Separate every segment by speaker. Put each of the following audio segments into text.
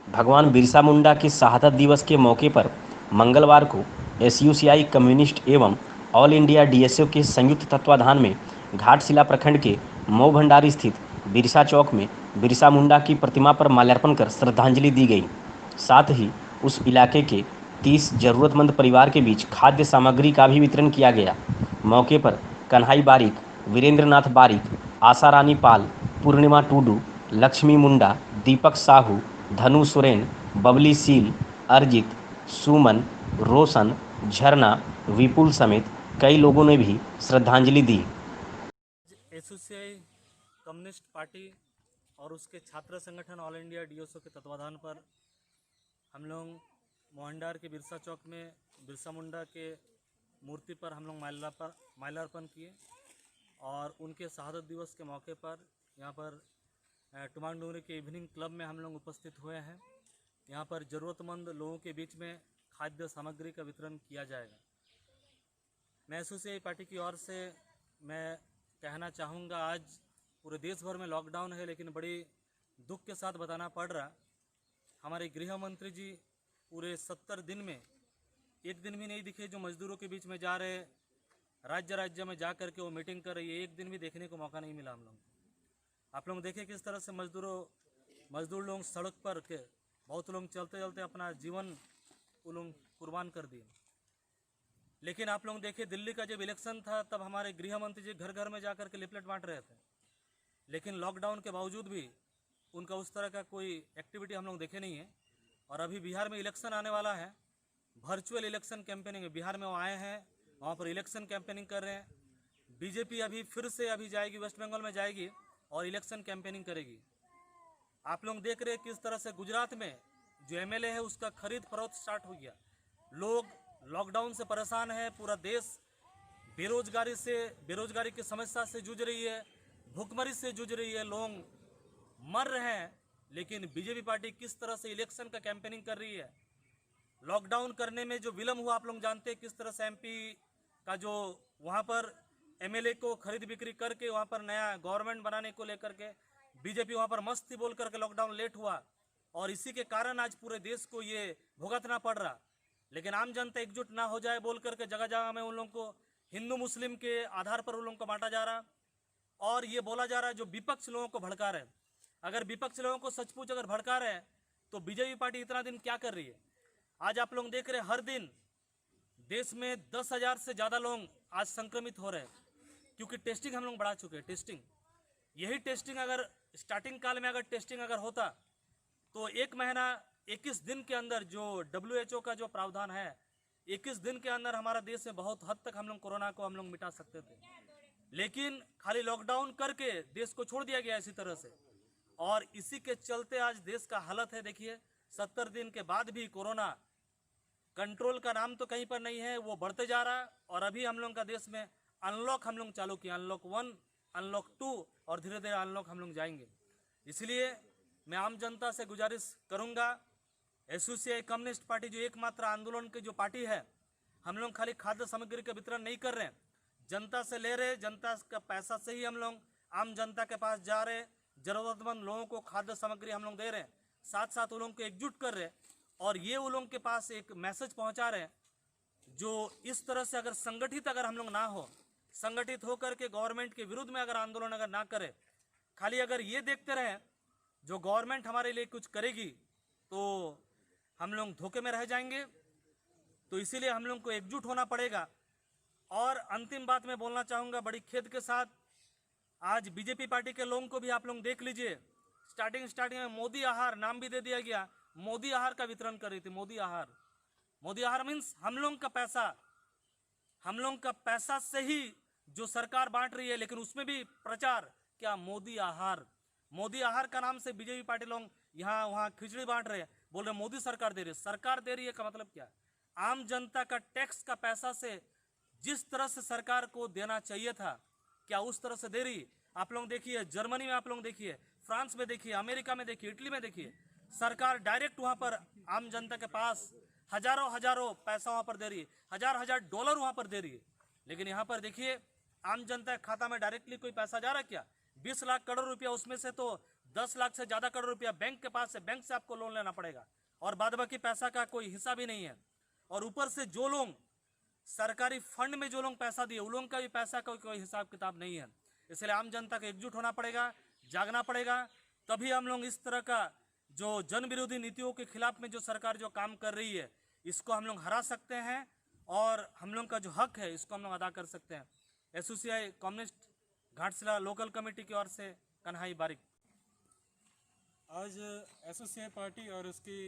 Speaker 1: भगवान बिरसा मुंडा के शहादत दिवस के मौके पर मंगलवार को एसयूसीआई कम्युनिस्ट एवं ऑल इंडिया डीएसओ के संयुक्त तत्वाधान में घाटशिला प्रखंड के मऊ भंडारी स्थित बिरसा चौक में बिरसा मुंडा की प्रतिमा पर माल्यार्पण कर श्रद्धांजलि दी गई। साथ ही उस इलाके के 30 जरूरतमंद परिवार के बीच खाद्य सामग्री का भी वितरण किया गया। मौके पर कन्हाई बारिक, वीरेंद्रनाथ बारिक, आशा रानी पाल, पूर्णिमा टूडू, लक्ष्मी मुंडा, दीपक साहू, धनु सोरेन, बबली सील, अरजित, सुमन, रोशन, झरना, विपुल समेत कई लोगों ने भी श्रद्धांजलि दी।
Speaker 2: एसोसिएशन कम्युनिस्ट पार्टी और उसके छात्र संगठन ऑल इंडिया डीएसओ के तत्वाधान पर हम लोग मोहनडार के बिरसा चौक में बिरसा मुंडा के मूर्ति पर हम लोग माल्यार्पण किए और उनके शहादत दिवस के मौके पर यहाँ पर टुमांग डोंगरी के इवनिंग क्लब में हम लोग उपस्थित हुए हैं। यहाँ पर ज़रूरतमंद लोगों के बीच में खाद्य सामग्री का वितरण किया जाएगा। मैं एसोसिएशन पार्टी की ओर से मैं कहना चाहूँगा, आज पूरे देश भर में लॉकडाउन है, लेकिन बड़ी दुख के साथ बताना पड़ रहा, हमारे गृह मंत्री जी पूरे 70 दिन में एक दिन भी नहीं दिखे जो मजदूरों के बीच में जा रहे, राज्य में जा कर के वो मीटिंग कर रही है, एक दिन भी देखने को मौका नहीं मिला हम लोग। आप लोग देखें किस तरह से मजदूर लोग सड़क पर के बहुत लोग चलते चलते अपना जीवन वो लोग कुर्बान कर दिए। लेकिन आप लोग देखिए, दिल्ली का जब इलेक्शन था तब हमारे गृह मंत्री जी घर घर में जाकर के लिफलेट बांट रहे थे, लेकिन लॉकडाउन के बावजूद भी उनका उस तरह का कोई एक्टिविटी हम लोग देखे नहीं है। और अभी बिहार में इलेक्शन आने वाला है, वर्चुअल इलेक्शन कैंपेनिंग बिहार में वो आए हैं, वहाँ पर इलेक्शन कैंपेनिंग कर रहे हैं। बीजेपी अभी फिर से जाएगी, वेस्ट बंगाल में जाएगी और इलेक्शन कैंपेनिंग करेगी। आप लोग देख रहे हैं किस तरह से गुजरात में जो एमएलए है उसका खरीद फरोख्त स्टार्ट हो गया। लोग लॉकडाउन से परेशान है, पूरा देश बेरोजगारी की समस्या से जूझ रही है, भूखमरी से जूझ रही है, लोग मर रहे हैं। लेकिन बीजेपी पार्टी किस तरह से इलेक्शन का कैंपेनिंग कर रही है। लॉकडाउन करने में जो विलम्ब हुआ, आप लोग जानते हैं किस तरह से एमपी का जो वहाँ पर एमएलए को खरीद बिक्री करके वहाँ पर नया गवर्नमेंट बनाने को लेकर के बीजेपी वहाँ पर मस्ती बोल करके लॉकडाउन लेट हुआ और इसी के कारण आज पूरे देश को ये भुगतना पड़ रहा। लेकिन आम जनता एकजुट ना हो जाए बोल करके जगह जगह में उन लोगों को हिंदू मुस्लिम के आधार पर उन लोगों को बांटा जा रहा और ये बोला जा रहा है जो विपक्ष लोगों को भड़का रहे। अगर विपक्ष लोगों को सचमुच अगर भड़का रहे हैं तो बीजेपी पार्टी इतना दिन क्या कर रही है। आज आप लोग देख रहे हैं हर दिन देश में 10,000 से ज़्यादा लोग आज संक्रमित हो रहे हैं, क्योंकि टेस्टिंग हम लोग बढ़ा चुके हैं। यही टेस्टिंग अगर स्टार्टिंग काल में अगर टेस्टिंग अगर होता तो 1 महीना 21 दिन के अंदर जो WHO का जो प्रावधान है, 21 दिन के अंदर हमारा देश में बहुत हद तक हम लोग कोरोना को हम लोग मिटा सकते थे। लेकिन खाली लॉकडाउन करके देश को छोड़ दिया गया इसी तरह से, और इसी के चलते आज देश का हालत है। देखिए 70 दिन के बाद भी कोरोना कंट्रोल का नाम तो कहीं पर नहीं है, वो बढ़ते जा रहा है। और अभी हम लोग का देश में अनलॉक हम लोग चालू किया, अनलॉक 1, अनलॉक 2 और धीरे धीरे अनलॉक हम लोग जाएंगे। इसलिए मैं आम जनता से गुजारिश करूंगा, एसोसिएशन कम्युनिस्ट पार्टी जो एकमात्र आंदोलन की जो पार्टी है, हम लोग खाली खाद्य सामग्री का वितरण नहीं कर रहे हैं, जनता से ले रहे, जनता का पैसा से ही हम लोग आम जनता के पास जा रहे, जरूरतमंद लोगों को खाद्य सामग्री हम लोग दे रहे हैं, साथ साथ उन लोगों को एकजुट कर रहे और ये उन लोगों के पास एक मैसेज पहुंचा रहे हैं जो इस तरह से अगर संगठित अगर हम लोग ना हो, संगठित होकर के गवर्नमेंट के विरुद्ध में अगर आंदोलन अगर ना करे, खाली अगर ये देखते रहे जो गवर्नमेंट हमारे लिए कुछ करेगी तो हम लोग धोखे में रह जाएंगे। तो इसीलिए हम लोग को एकजुट होना पड़ेगा। और अंतिम बात मैं बोलना चाहूँगा बड़ी खेद के साथ, आज बीजेपी पार्टी के लोगों को भी आप लोग देख लीजिए, स्टार्टिंग में मोदी आहार नाम भी दे दिया गया, मोदी आहार का वितरण कर रही थी। मोदी आहार मीन्स हम लोग का पैसा से ही जो सरकार बांट रही है, लेकिन उसमें भी प्रचार क्या, मोदी आहार का नाम से बीजेपी पार्टी लोग यहाँ वहाँ खिचड़ी बांट रहे हैं, बोल रहे मोदी सरकार दे रही है। सरकार दे रही है का मतलब क्या, आम जनता का टैक्स का पैसा से जिस तरह से सरकार को देना चाहिए था, क्या उस तरह से दे रही। आप लोग देखिए जर्मनी में, आप लोग देखिए फ्रांस में, देखिए अमेरिका में, देखिए इटली में, देखिए सरकार डायरेक्ट वहां पर आम जनता के पास हजारों पैसा वहां पर दे रही है, हजार डॉलर वहां पर दे रही है। लेकिन यहाँ पर देखिए आम जनता के खाता में डायरेक्टली कोई पैसा जा रहा है क्या, 20 लाख करोड़ रुपया, उसमें से तो 10 लाख से ज़्यादा करोड़ रुपया बैंक के पास है, बैंक से आपको लोन लेना पड़ेगा और बाद बाकी पैसा का कोई हिसाब ही नहीं है। और ऊपर से जो लोग सरकारी फंड में जो लोग पैसा दिए उन लोगों का भी पैसा का कोई हिसाब किताब नहीं है। इसलिए आम जनता को एकजुट होना पड़ेगा, जागना पड़ेगा, तभी हम लोग इस तरह का जो जन विरोधी नीतियों के खिलाफ में जो सरकार जो काम कर रही है इसको हम लोग हरा सकते हैं और हम लोग का जो हक है इसको हम लोग अदा कर सकते हैं। SUCI communist Ghatshila local committee की ओर से कन्हाई बारिक।
Speaker 3: आज एसोसिएट पार्टी और उसकी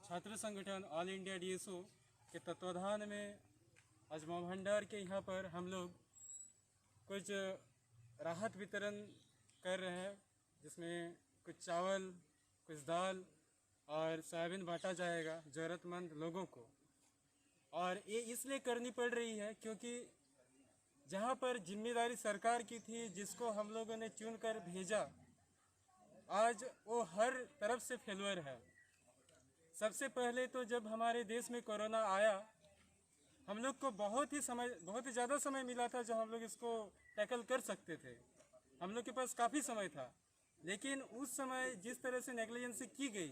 Speaker 3: छात्र संगठन ऑल इंडिया डीएसओ के तत्वाधान में आज मोहभंडार के यहाँ पर हम लोग कुछ राहत वितरण कर रहे हैं, जिसमें कुछ चावल, कुछ दाल और सोयाबीन बांटा जाएगा ज़रूरतमंद लोगों को। और ये इसलिए करनी पड़ रही है क्योंकि जहाँ पर जिम्मेदारी सरकार की थी, जिसको हम लोगों ने चुन कर भेजा, आज वो हर तरफ से फेलुअर है। सबसे पहले तो जब हमारे देश में कोरोना आया, हम लोग को बहुत ही ज़्यादा समय मिला था जो हम लोग इसको टैकल कर सकते थे। हम लोग के पास काफ़ी समय था, लेकिन उस समय जिस तरह से नेग्लिजेंसी की गई,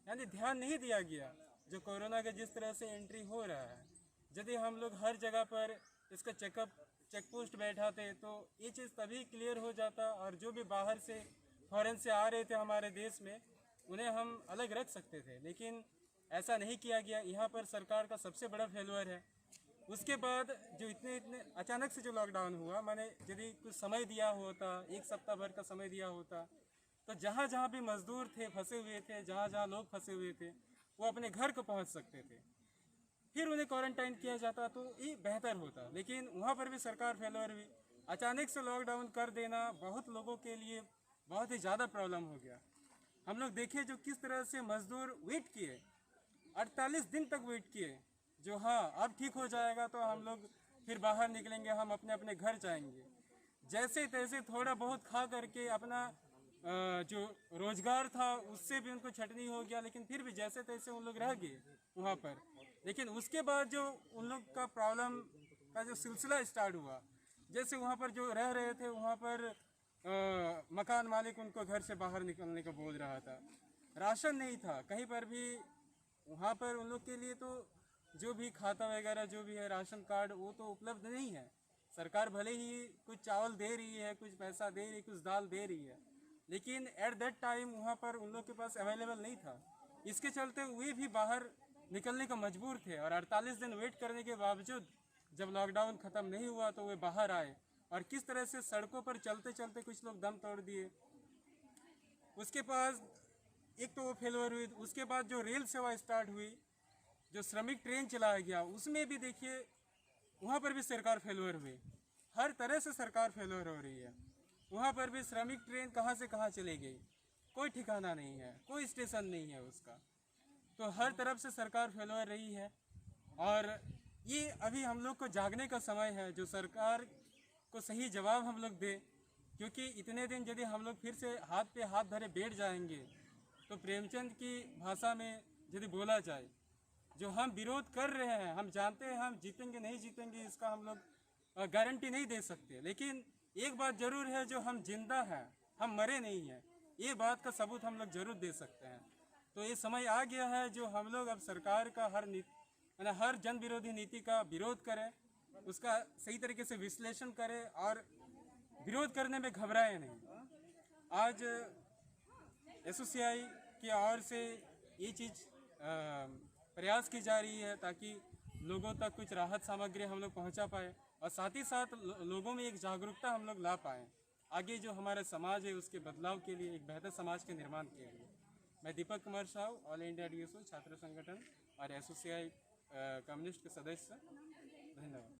Speaker 3: यानी ध्यान नहीं दिया गया जो कोरोना का जिस तरह से एंट्री हो रहा है। यदि हम लोग हर जगह पर इसका चेक पोस्ट बैठाते तो ये चीज़ तभी क्लियर हो जाता और जो भी बाहर से फॉरेन से आ रहे थे हमारे देश में उन्हें हम अलग रख सकते थे, लेकिन ऐसा नहीं किया गया। यहाँ पर सरकार का सबसे बड़ा फेलुअर है। उसके बाद जो इतने अचानक से जो लॉकडाउन हुआ, मैंने यदि कुछ समय दिया होता, एक सप्ताह भर का समय दिया होता, तो जहाँ जहाँ भी मजदूर थे फंसे हुए थे, जहाँ जहाँ लोग फंसे हुए थे, वो अपने घर को पहुँच सकते थे, फिर उन्हें क्वारंटाइन किया जाता तो ये बेहतर होता। लेकिन वहाँ पर भी सरकार फेलुअर हुई। अचानक से लॉकडाउन कर देना बहुत लोगों के लिए बहुत ही ज़्यादा प्रॉब्लम हो गया। हम लोग देखे जो किस तरह से मजदूर वेट किए, 48 दिन तक वेट किए, जो हाँ अब ठीक हो जाएगा तो हम लोग फिर बाहर निकलेंगे, हम अपने अपने घर जाएंगे। जैसे तैसे थोड़ा बहुत खा करके अपना जो रोजगार था उससे भी उनको छटनी हो गया, लेकिन फिर भी जैसे तैसे उन लोग रह गए वहाँ पर। लेकिन उसके बाद जो उन लोग का प्रॉब्लम का जो सिलसिला स्टार्ट हुआ, जैसे वहाँ पर जो रह रहे थे वहाँ पर मकान मालिक उनको घर से बाहर निकलने को बोल रहा था, राशन नहीं था कहीं पर भी। वहाँ पर उन लोग के लिए तो जो भी खाता वगैरह जो भी है राशन कार्ड वो तो उपलब्ध नहीं है। सरकार भले ही कुछ चावल दे रही है, कुछ पैसा दे रही है, कुछ दाल दे रही है, लेकिन एट दैट टाइम वहाँ पर उन लोग के पास अवेलेबल नहीं था। इसके चलते वे भी बाहर निकलने को मजबूर थे और 48 दिन वेट करने के बावजूद जब लॉकडाउन ख़त्म नहीं हुआ तो वे बाहर आए और किस तरह से सड़कों पर चलते चलते कुछ लोग दम तोड़ दिए। उसके पास एक तो वो फेलुअर हुई। उसके बाद जो रेल सेवा स्टार्ट हुई, जो श्रमिक ट्रेन चलाया गया, उसमें भी देखिए वहाँ पर भी सरकार फेलुअर हुई। हर तरह से सरकार फेलुअर हो रही है। वहाँ पर भी श्रमिक ट्रेन कहाँ से कहाँ चली गई, कोई ठिकाना नहीं है, कोई स्टेशन नहीं है उसका। तो हर तरफ से सरकार फेलुअर रही है और ये अभी हम लोग को जागने का समय है, जो सरकार को सही जवाब हम लोग दें। क्योंकि इतने दिन यदि हम लोग फिर से हाथ पे हाथ धरे बैठ जाएंगे तो प्रेमचंद की भाषा में यदि बोला जाए, जो हम विरोध कर रहे हैं, हम जानते हैं हम जीतेंगे नहीं जीतेंगे इसका हम लोग गारंटी नहीं दे सकते, लेकिन एक बात जरूर है, जो हम जिंदा हैं, हम मरे नहीं हैं, ये बात का सबूत हम लोग जरूर दे सकते हैं। तो ये समय आ गया है जो हम लोग अब सरकार का हर जन विरोधी नीति का विरोध करें, उसका सही तरीके से विश्लेषण करें और विरोध करने में घबराए नहीं। आज एसोसिएआई की ओर से ये चीज़ प्रयास की जा रही है ताकि लोगों तक कुछ राहत सामग्री हम लोग पहुंचा पाए और साथ ही साथ लोगों में एक जागरूकता हम लोग ला पाएँ आगे जो हमारा समाज है उसके बदलाव के लिए, एक बेहतर समाज के निर्माण के लिए। मैं Deepak Kumar Sahu, all India DSO छात्र संगठन और एसोसिएआई कम्युनिस्ट के सदस्य। धन्यवाद।